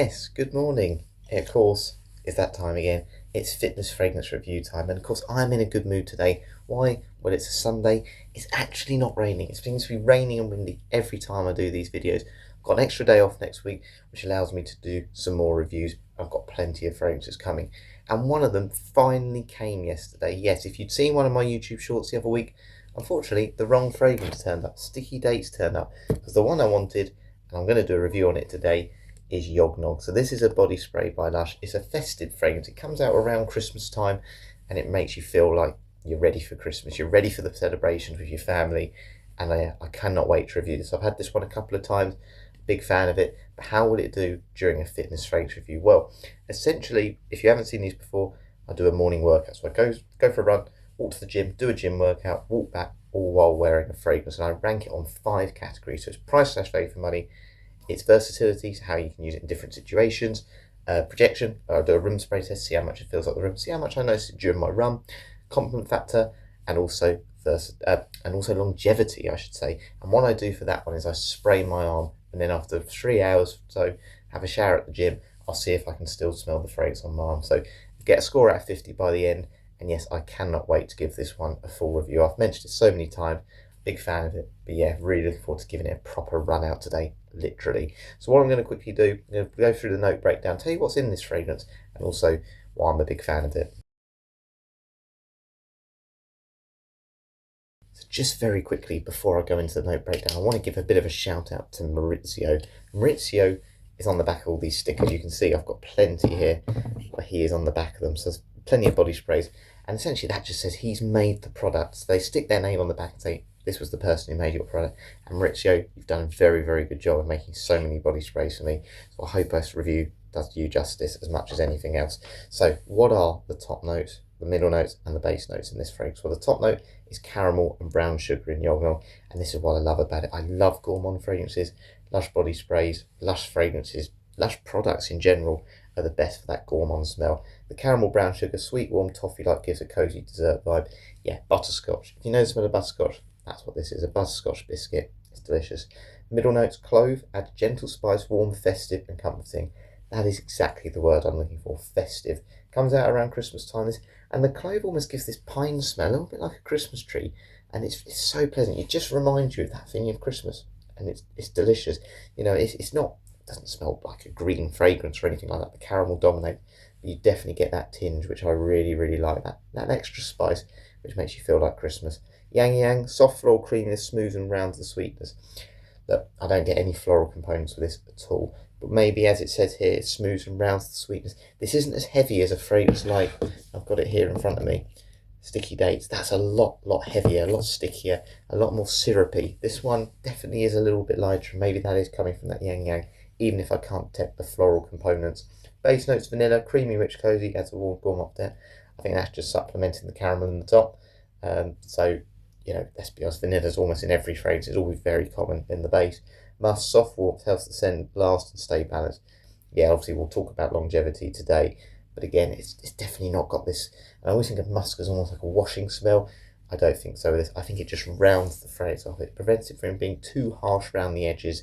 Yes, good morning. Of course, it's that time again. It's fitness fragrance review time, and of course, I'm in a good mood today. Why? Well, it's a Sunday. It's actually not raining. It seems to be raining and windy every time I do these videos. I've got an extra day off next week, which allows me to do some more reviews. I've got plenty of fragrances coming, and one of them finally came yesterday. Yes, if you'd seen one of my YouTube shorts the other week, unfortunately, the wrong fragrance turned up. Sticky Dates turned up, because the one I wanted, and I'm going to do a review on it today, is Yognog. So this is a body spray by Lush. It's a festive fragrance. It comes out around Christmas time and it makes you feel like you're ready for Christmas. You're ready for the celebrations with your family. And I cannot wait to review this. I've had this one a couple of times. Big fan of it. But how will it do during a fitness fragrance review? Well, essentially, if you haven't seen these before, I do a morning workout. So I go for a run, walk to the gym, do a gym workout, walk back, all while wearing a fragrance. And I rank it on 5 categories. So it's price/value for money, its versatility, so how you can use it in different situations, projection, I'll do a room spray test, see how much it feels like the room, see how much I notice it during my run, compliment factor, and also longevity, I should say. And what I do for that one is I spray my arm, and then after 3 hours, so have a shower at the gym, I'll see if I can still smell the fragrance on my arm. So get a score out of 50 by the end, and yes, I cannot wait to give this one a full review. I've mentioned it so many times, big fan of it, but yeah, really looking forward to giving it a proper run out today, literally. So what I'm going to quickly do, I'm going to go through the note breakdown, tell you what's in this fragrance, and also why I'm a big fan of it. So just very quickly, before I go into the note breakdown, I want to give a bit of a shout out to Maurizio. Maurizio is on the back of all these stickers. You can see I've got plenty here where he is on the back of them. So there's plenty of body sprays. And essentially that just says he's made the products. They stick their name on the back and say, this was the person who made your product. And Maurizio, you've done a very, very good job of making so many body sprays for me. So I hope this review does you justice as much as anything else. So what are the top notes, the middle notes, and the base notes in this fragrance? Well, the top note is caramel and brown sugar in Yognog, and this is what I love about it. I love gourmand fragrances, Lush body sprays, Lush fragrances, Lush products in general are the best for that gourmand smell. The caramel brown sugar, sweet warm toffee-like, gives a cozy dessert vibe. Yeah, butterscotch. If you know the smell of butterscotch, that's what this is, a butterscotch biscuit. It's delicious. Middle notes, clove, add gentle spice, warm, festive and comforting. That is exactly the word I'm looking for, festive. Comes out around Christmas time, and the clove almost gives this pine smell, a little bit like a Christmas tree, and it's so pleasant. It just reminds you of that feeling of Christmas, and it's delicious. You know, it's not, it doesn't smell like a green fragrance or anything like that. The caramel dominates, but you definitely get that tinge, which I really, really like. That extra spice, which makes you feel like Christmas. Yang Yang, soft floral creaminess, smooth and rounds the sweetness. Look, I don't get any floral components with this at all, but maybe, as it says here, it smooths and rounds the sweetness. This isn't as heavy as a fragrance like, I've got it here in front of me, Sticky Dates. That's a lot heavier, a lot stickier, a lot more syrupy. This one definitely is a little bit lighter, maybe that is coming from that Yang Yang, even if I can't detect the floral components. Base notes, vanilla, creamy, rich, cozy, adds a warm gourmand there. I think that's just supplementing the caramel in the top. So, you know, let's be honest, vanilla's almost in every fragrance. It's always very common in the base. Musk, soft warmth, helps the scent last and stay balanced. Yeah, obviously we'll talk about longevity today, but again, it's definitely not got this. I always think of musk as almost like a washing smell. I don't think so with this. I think it just rounds the fragrance off. It prevents it from being too harsh around the edges,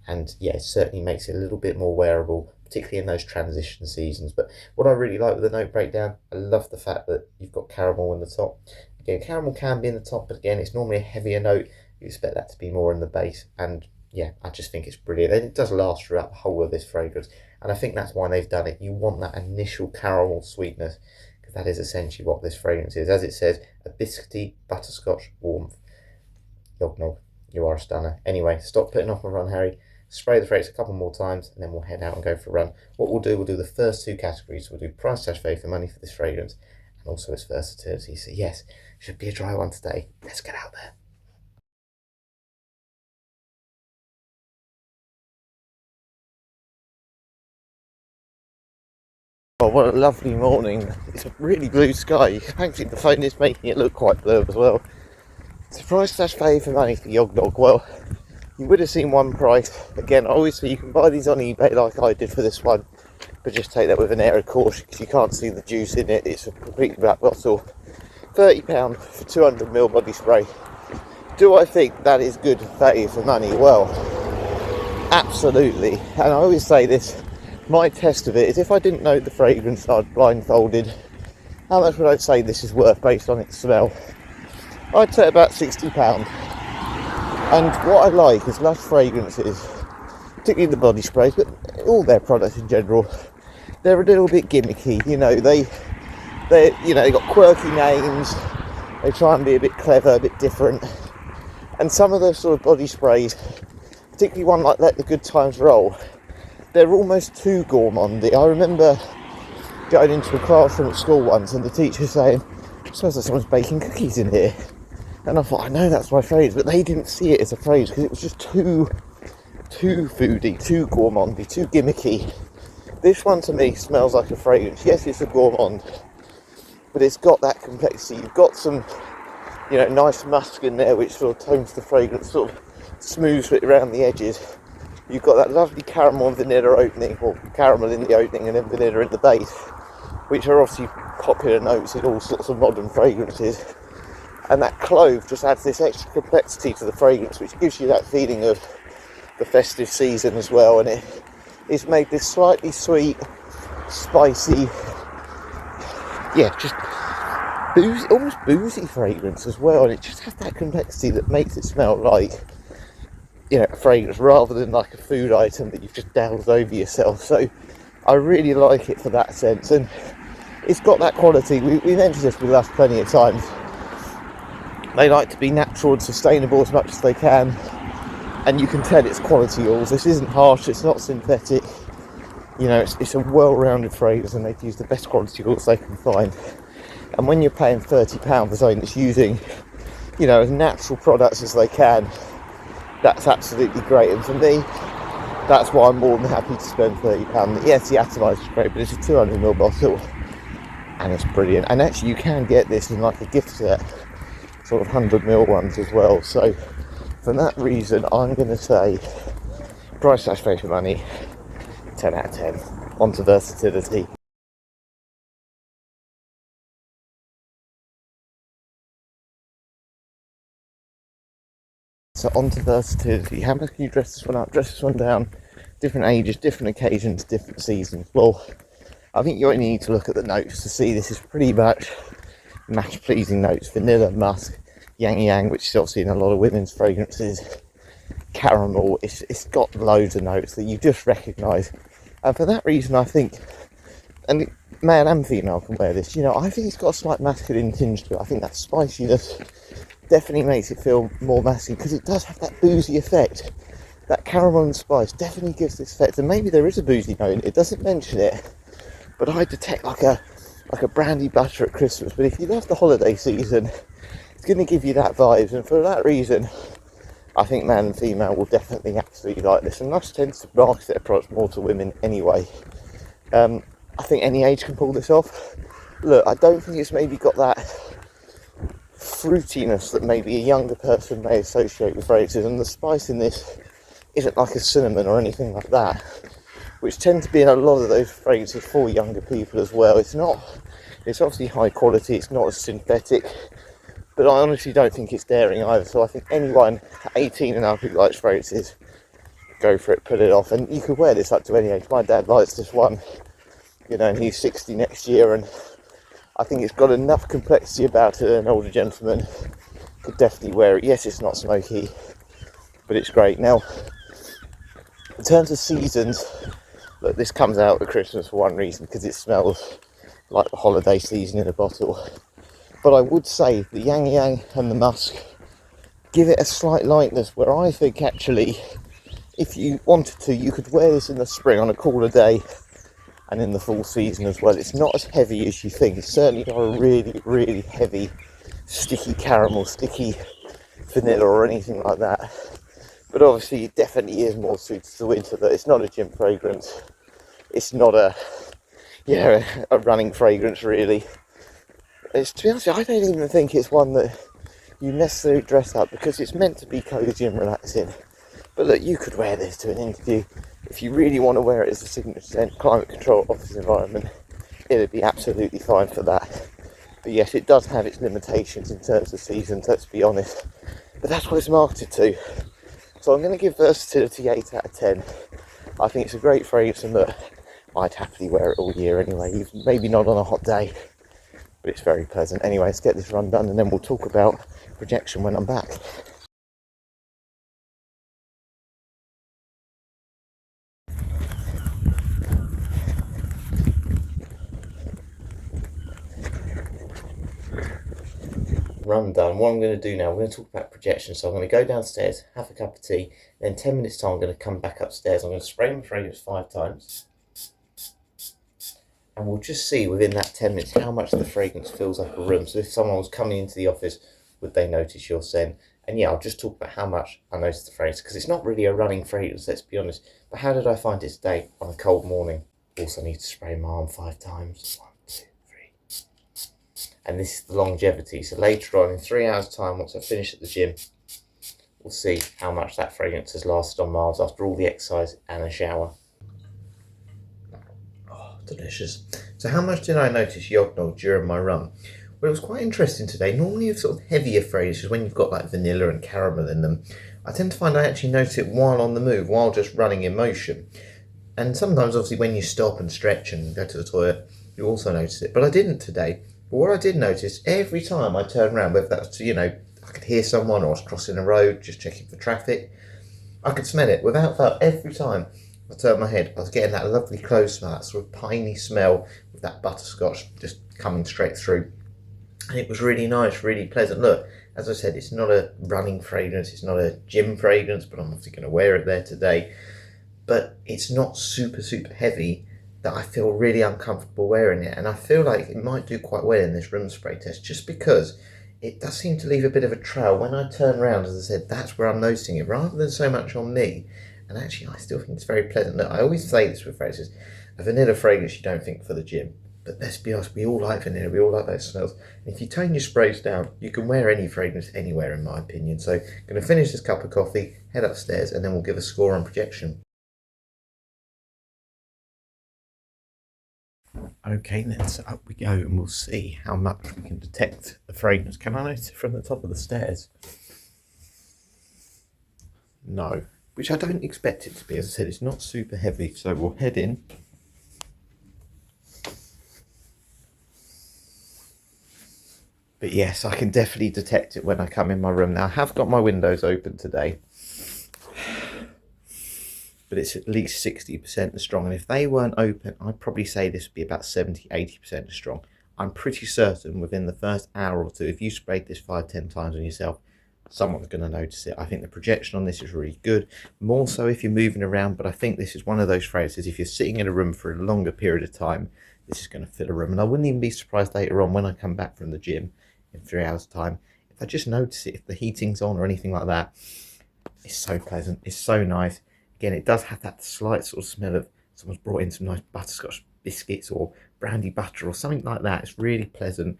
and yeah, it certainly makes it a little bit more wearable, particularly in those transition seasons. But what I really like with the note breakdown, I love the fact that you've got caramel in the top. Again, caramel can be in the top, but again, it's normally a heavier note. You expect that to be more in the base, and yeah, I just think it's brilliant. And it does last throughout the whole of this fragrance, and I think that's why they've done it. You want that initial caramel sweetness, because that is essentially what this fragrance is. As it says, a biscuity butterscotch warmth. Yognog, you are a stunner. Anyway, stop putting off my run, Harry. Spray the fragrance a couple more times, and then we'll head out and go for a run. What we'll do the first 2 categories. We'll do price/value for money for this fragrance, and also its versatility. So yes, should be a dry one today. Let's get out there. Oh, what a lovely morning. It's a really blue sky. Thankfully the phone is making it look quite blue as well. So price/value for money for Yognog. Well, you would have seen one price. Again, obviously you can buy these on eBay like I did for this one, but just take that with an air of caution because you can't see the juice in it. It's a completely black bottle. £30 for 200ml body spray. Do I think that is good value for money? Well, absolutely. And I always say this, my test of it is, if I didn't know the fragrance, I'd blindfolded, how much would I say this is worth based on its smell? I'd say about £60. And what I like is Lush fragrances, particularly the body sprays, but all their products in general, they're a little bit gimmicky. You know, they got quirky names. They try and be a bit clever, a bit different. And some of those sort of body sprays, particularly one like Let the Good Times Roll, they're almost too gourmandy. I remember going into a classroom at school once and the teacher saying, "It smells like someone's baking cookies in here." And I thought, I know that's my phrase, but they didn't see it as a phrase because it was just too foodie, too gourmandy, too gimmicky. This one to me smells like a fragrance. Yes, it's a gourmand, but it's got that complexity. You've got some, nice musk in there, which sort of tones the fragrance, sort of smooths it around the edges. You've got that lovely caramel and vanilla opening, or caramel in the opening and then vanilla in the base, which are obviously popular notes in all sorts of modern fragrances. And that clove just adds this extra complexity to the fragrance, which gives you that feeling of the festive season as well. And it's made this slightly sweet, spicy, just boozy, almost boozy fragrance as well. And it just has that complexity that makes it smell like, a fragrance rather than like a food item that you've just doused over yourself. So I really like it for that sense. And it's got that quality. We mentioned this with Lush plenty of times. They like to be natural and sustainable as much as they can, and you can tell it's quality oils. This isn't harsh, it's not synthetic, it's a well-rounded fragrance, and they've used the best quality oils they can find. And when you're paying £30 for something that's using, as natural products as they can, that's absolutely great. And for me, that's why I'm more than happy to spend £30. Yes, the atomizer is great, but it's a 200ml bottle, and it's brilliant. And actually, you can get this in like a gift set, sort of 100ml ones as well. So for that reason, I'm going to say price / value for money, 10 out of 10. On to versatility. So on to versatility. How much can you dress this one up, dress this one down? Different ages, different occasions, different seasons. Well, I think you only need to look at the notes to see this is pretty much match pleasing notes. Vanilla, musk, yang yang, which is obviously in a lot of women's fragrances, caramel. It's got loads of notes that you just recognise, and for that reason I think, and male and female can wear this, I think it's got a slight masculine tinge to it. I think that spiciness definitely makes it feel more masculine, because it does have that boozy effect. That caramel and spice definitely gives this effect, and maybe there is a boozy note in it. It doesn't mention it, but I detect like a brandy butter at Christmas. But if you love the holiday season, it's going to give you that vibes, and for that reason, I think man and female will definitely absolutely like this. And Lush tends to market their products more to women anyway. I think any age can pull this off. Look, I don't think it's maybe got that fruitiness that maybe a younger person may associate with fragrances, and the spice in this isn't like a cinnamon or anything like that, which tend to be in a lot of those fragrances for younger people as well. It's obviously high quality, it's not as synthetic, but I honestly don't think it's daring either. So I think anyone 18 and up who likes fragrances, go for it, put it off. And you could wear this up to any age. My dad likes this one, and he's 60 next year, and I think it's got enough complexity about it that an older gentleman could definitely wear it. Yes, it's not smoky, but it's great. Now, in terms of seasons, look, this comes out at Christmas for one reason, because it smells like the holiday season in a bottle. But I would say the yang yang and the musk give it a slight lightness, where I think actually, if you wanted to, you could wear this in the spring on a cooler day, and in the fall season as well. It's not as heavy as you think. It's certainly not a really, really heavy, sticky caramel, sticky vanilla or anything like that. But obviously it definitely is more suited to winter. That it's not a gym fragrance. It's not a running fragrance really. To be honest, I don't even think it's one that you necessarily dress up, because it's meant to be cozy and relaxing. But look, you could wear this to an interview. If you really want to wear it as a signature scent, climate control office environment, it'd be absolutely fine for that. But yes, it does have its limitations in terms of seasons, let's be honest. But that's what it's marketed to. So I'm going to give versatility 8 out of 10. I think it's a great fragrance, and look, I'd happily wear it all year anyway, even maybe not on a hot day, but it's very pleasant. Anyway, let's get this run done and then we'll talk about projection when I'm back. Run done. What I'm going to do now, we're going to talk about projection. So I'm going to go downstairs, have a cup of tea, then 10 minutes time I'm going to come back upstairs. I'm going to spray my fragrance 5 times. And we'll just see within that 10 minutes how much the fragrance fills up a room. So if someone was coming into the office, would they notice your scent? And yeah, I'll just talk about how much I noticed the fragrance, because it's not really a running fragrance, let's be honest. But how did I find it today on a cold morning? Also need to spray my arm 5 times. 1, 2, 3. And this is the longevity. So later on, in 3 hours time, once I finish at the gym, we'll see how much that fragrance has lasted on my arms after all the exercise and a shower. Delicious. So how much did I notice Yognog during my run? Well, it was quite interesting today. Normally with sort of heavier fragrances, when you've got like vanilla and caramel in them, I tend to find I actually notice it while on the move, while just running in motion. And sometimes obviously when you stop and stretch and go to the toilet, you also notice it. But I didn't today. But what I did notice, every time I turned around, whether that was to, I could hear someone or I was crossing a road, just checking for traffic, I could smell it without fail every time. I turned my head, I was getting that lovely clove smell, that sort of piney smell with that butterscotch just coming straight through. And it was really nice, really pleasant. Look, as I said, it's not a running fragrance, it's not a gym fragrance, but I'm obviously going to wear it there today. But it's not super, super heavy that I feel really uncomfortable wearing it. And I feel like it might do quite well in this room spray test, just because it does seem to leave a bit of a trail. When I turn around, as I said, that's where I'm noticing it, rather than so much on me. And actually, I still think it's very pleasant. Look, I always say this with fragrances, a vanilla fragrance you don't think for the gym. But let's be honest, we all like vanilla, we all like those smells. And if you tone your sprays down, you can wear any fragrance anywhere, in my opinion. So I'm going to finish this cup of coffee, head upstairs, and then we'll give a score on projection. Okay, then, so up we go, and we'll see how much we can detect the fragrance. Can I notice it from the top of the stairs? No. Which I don't expect it to be. As I said, it's not super heavy, so we'll head in. But yes, I can definitely detect it when I come in my room. Now, I have got my windows open today, but it's at least 60% as strong. And if they weren't open, I'd probably say this would be about 70-80% as strong. I'm pretty certain within the first hour or two, if you sprayed this 5-10 times on yourself, someone's going to notice it. I think the projection on this is really good, more so if you're moving around, but I think this is one of those fragrances, if you're sitting in a room for a longer period of time, this is going to fill a room. And I wouldn't even be surprised later on when I come back from the gym in 3 hours time, if I just notice it, if the heating's on or anything like that. It's so pleasant, it's so nice. Again, it does have that slight sort of smell of someone's brought in some nice butterscotch biscuits or brandy butter or something like that. It's really pleasant.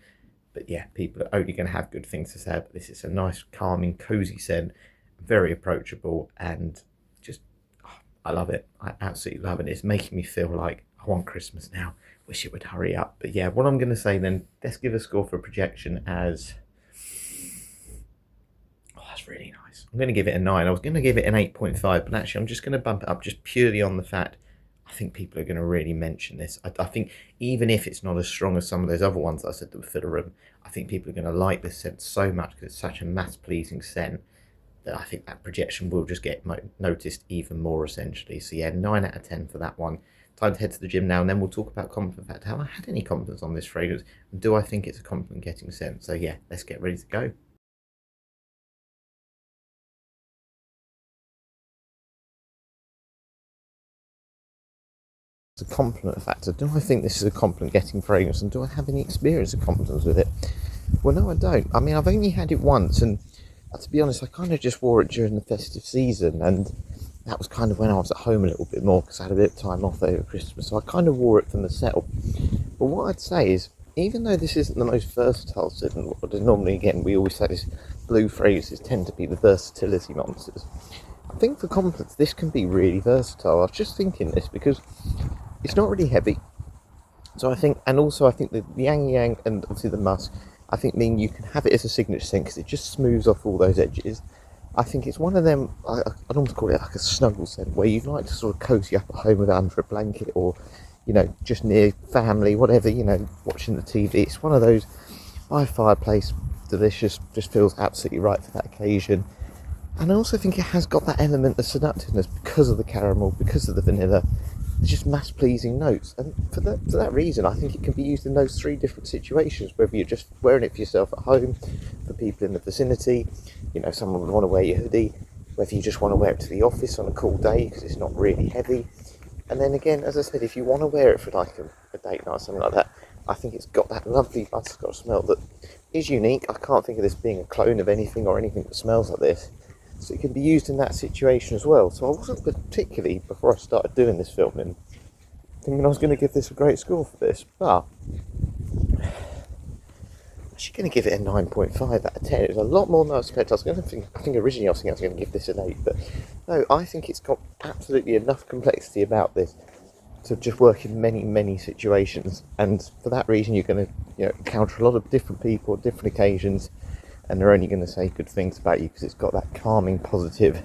But yeah, people are only going to have good things to say about this. It's a nice, calming, cozy scent, very approachable, and just, I love it. I absolutely love it. It's making me feel like I want Christmas now. Wish it would hurry up. But yeah, what I'm going to say then, let's give a score for projection as, that's really nice. I'm going to give it a 9. I was going to give it an 8.5, but actually I'm just going to bump it up just purely on the fact I think people are going to really mention this. I think even if it's not as strong as some of those other ones that I said that would fill a room, I think people are going to like this scent so much because it's such a mass-pleasing scent that I think that projection will just get noticed even more, essentially. So yeah, 9 out of 10 for that one. Time to head to the gym now, and then we'll talk about confidence. In fact, have I had any confidence on this fragrance? And do I think it's a compliment-getting scent? So yeah, let's get ready to go. A compliment factor. Do I think this is a compliment getting fragrance, and do I have any experience of confidence with it? Well, no, I don't. I mean, I've only had it once, and to be honest, I kind of just wore it during the festive season, and that was kind of when I was at home a little bit more because I had a bit of time off over Christmas, so I kind of wore it from the settle. But what I'd say is, even though this isn't the most versatile scent, what normally, again, we always say this, blue fragrances tend to be the versatility monsters. I think for compliments, this can be really versatile. I was just thinking this because it's not really heavy. So I think, and also I think the Yang Yang and obviously the musk, I think mean you can have it as a signature scent because it just smooths off all those edges. I think it's one of them, I'd almost call it like a snuggle scent, where you'd like to sort of cozy up at home with under a blanket, or just near family, whatever, watching the TV. It's one of those by fireplace, delicious, just feels absolutely right for that occasion. And I also think it has got that element of seductiveness because of the caramel, because of the vanilla. It's just mass pleasing notes, and for that reason, I think it can be used in those three different situations. Whether you're just wearing it for yourself at home, for people in the vicinity, someone would want to wear your hoodie. Whether you just want to wear it to the office on a cool day because it's not really heavy. And then again, as I said, if you want to wear it for like a date night or something like that, I think it's got that lovely butterscotch smell that is unique. I can't think of this being a clone of anything or anything that smells like this. So it can be used in that situation as well. So I wasn't particularly, before I started doing this filming, thinking I was going to give this a great score for this, but I'm actually going to give it a 9.5 out of 10. It was a lot more than I expected. I think originally I was thinking I was going to give this an 8, but no, I think it's got absolutely enough complexity about this to just work in many, many situations. And for that reason, you're going to encounter a lot of different people, different occasions, and they're only going to say good things about you because it's got that calming, positive,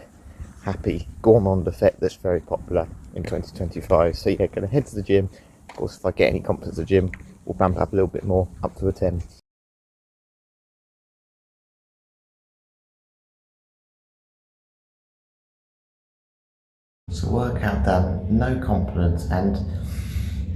happy, gourmand effect that's very popular in 2025. So yeah, going to head to the gym. Of course, if I get any confidence at the gym, we'll bump up a little bit more, up to a 10. So workout done, no compliments, and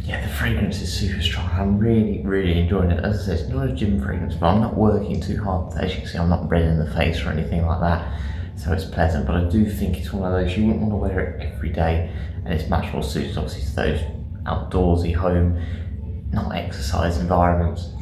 yeah, the fragrance is super strong. I'm really, really enjoying it. As I said, it's not a gym fragrance, but I'm not working too hard. As you can see, I'm not red in the face or anything like that, so it's pleasant. But I do think it's one of those you wouldn't want to wear it every day, and it's much more suited, obviously, to those outdoorsy home, not exercise environments.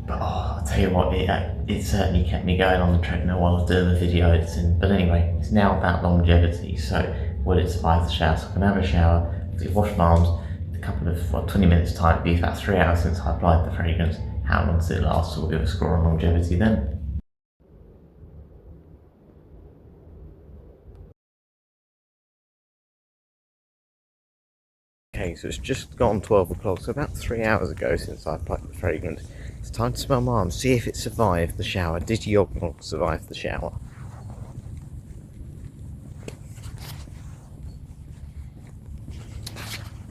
But I'll tell you what, it certainly kept me going on the treadmill while I was doing the video editing. But anyway, it's now about longevity. So will it survive the shower? So I can have a shower, wash my arms, a couple of 20 minutes time, it'd be about 3 hours since I applied the fragrance. How long does it last? So we'll give a score on longevity then. Okay, so it's just gone 12 o'clock, so about 3 hours ago since I applied the fragrance. It's time to smell my arms, see if it survived the shower. Did your survive the shower?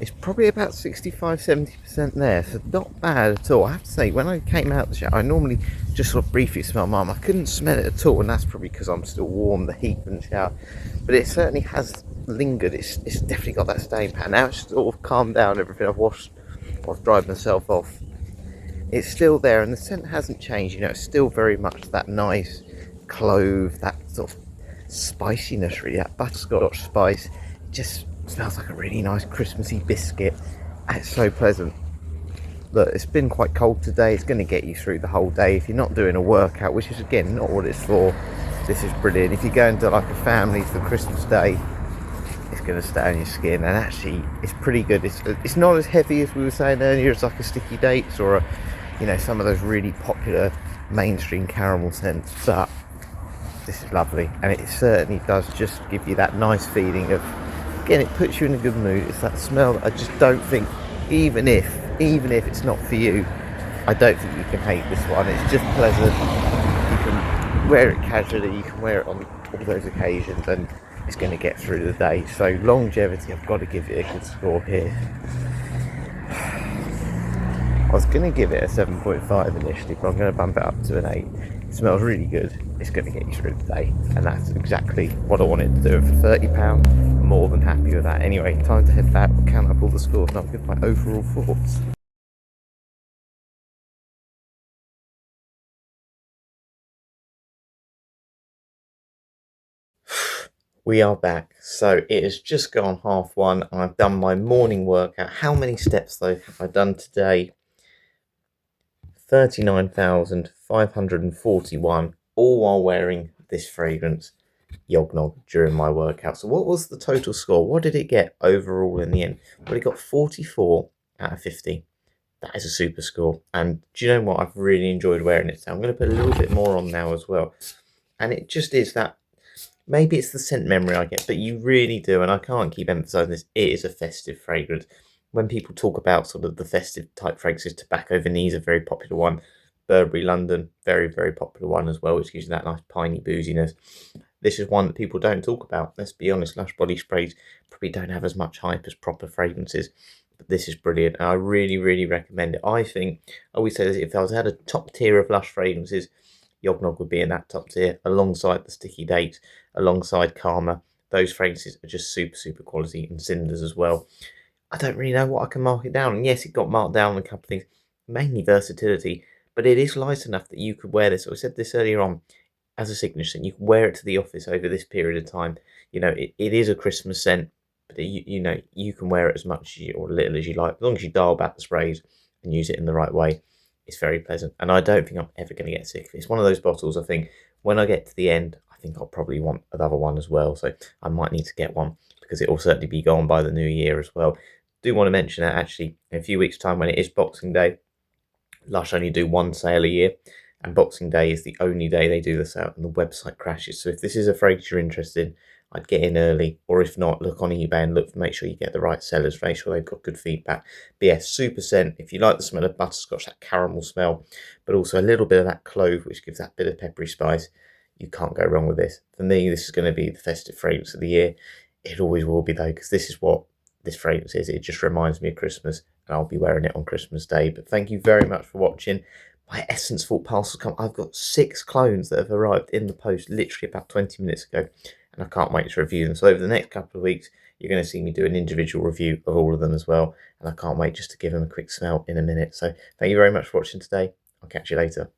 It's probably about 65-70% there, so not bad at all. I have to say, when I came out of the shower, I normally just sort of briefly smell my arm. I couldn't smell it at all, and that's probably because I'm still warm, the heat from the shower. But it certainly has lingered. It's definitely got that staying power. Now it's sort of calmed down everything I've washed, I've dried myself off. It's still there, and the scent hasn't changed. It's still very much that nice clove, that sort of spiciness, really, that butterscotch spice. It just smells like a really nice Christmassy biscuit. It's so pleasant. Look, it's been quite cold today. It's going to get you through the whole day. If you're not doing a workout, which is again not what it's for, this is brilliant. If you're going to like a family for Christmas Day, it's going to stay on your skin, and actually it's pretty good. It's not as heavy as we were saying earlier. It's like a sticky dates or some of those really popular mainstream caramel scents, but this is lovely, and it certainly does just give you that nice feeling of, again, it puts you in a good mood. It's that smell that I just don't think, even if it's not for you, I don't think you can hate this one. It's just pleasant. You can wear it casually, you can wear it on all those occasions, and it's going to get through the day. So longevity, I've got to give it a good score here. I was going to give it a 7.5 initially, but I'm going to bump it up to an 8. It smells really good. It's going to get you through the day, and that's exactly what I wanted to do. For £30, I'm more than happy with that. Anyway, time to head back. We'll count up all the scores, and I'll give my overall thoughts. We are back. So it has just gone 1:30, and I've done my morning workout. How many steps though have I done today? 39,541, all while wearing this fragrance, Yognog, during my workout. So what was the total score? What did it get overall in the end? Well, it got 44 out of 50. That is a super score. And do you know what? I've really enjoyed wearing it. So I'm going to put a little bit more on now as well. And it just is that, maybe it's the scent memory I get, but you really do, and I can't keep emphasising this, it is a festive fragrance. When people talk about sort of the festive type fragrances, Tobacco Vanille is a very popular one. Burberry London, very, very popular one as well, which gives you that nice piney booziness. This is one that people don't talk about. Let's be honest, Lush body sprays probably don't have as much hype as proper fragrances. But this is brilliant. And I really, really recommend it. I think, I always say this, if I was had a top tier of Lush fragrances, Yognog would be in that top tier, alongside the Sticky Dates, alongside Karma. Those fragrances are just super, super quality, and Cinders as well. I don't really know what I can mark it down. And yes, it got marked down on a couple of things, mainly versatility, but it is light enough that you could wear this. I said this earlier on, as a signature scent. You can wear it to the office over this period of time. You know, it is a Christmas scent, but you know, you can wear it as much or little as you like, as long as you dial back the sprays and use it in the right way. It's very pleasant, and I don't think I'm ever going to get sick of it. It's one of those bottles. I think when I get to the end, I think I'll probably want another one as well. So I might need to get one because it will certainly be gone by the new year as well. Do want to mention that actually in a few weeks' time, when it is Boxing Day, Lush only do one sale a year, and Boxing Day is the only day they do the sale, and the website crashes. So if this is a fragrance you're interested in, I'd get in early, or if not, look on eBay and look, make sure you get the right sellers, make sure they've got good feedback. But yeah, super scent. If you like the smell of butterscotch, that caramel smell, but also a little bit of that clove, which gives that bit of peppery spice, you can't go wrong with this. For me, this is going to be the festive fragrance of the year. It always will be though, because this is what this fragrance is. It just reminds me of Christmas, and I'll be wearing it on Christmas Day. But thank you very much for watching. My Essence Vault parcel's come. I've got 6 clones that have arrived in the post literally about 20 minutes ago, and I can't wait to review them. So over the next couple of weeks, you're going to see me do an individual review of all of them as well, and I can't wait just to give them a quick smell in a minute. So thank you very much for watching today. I'll catch you later.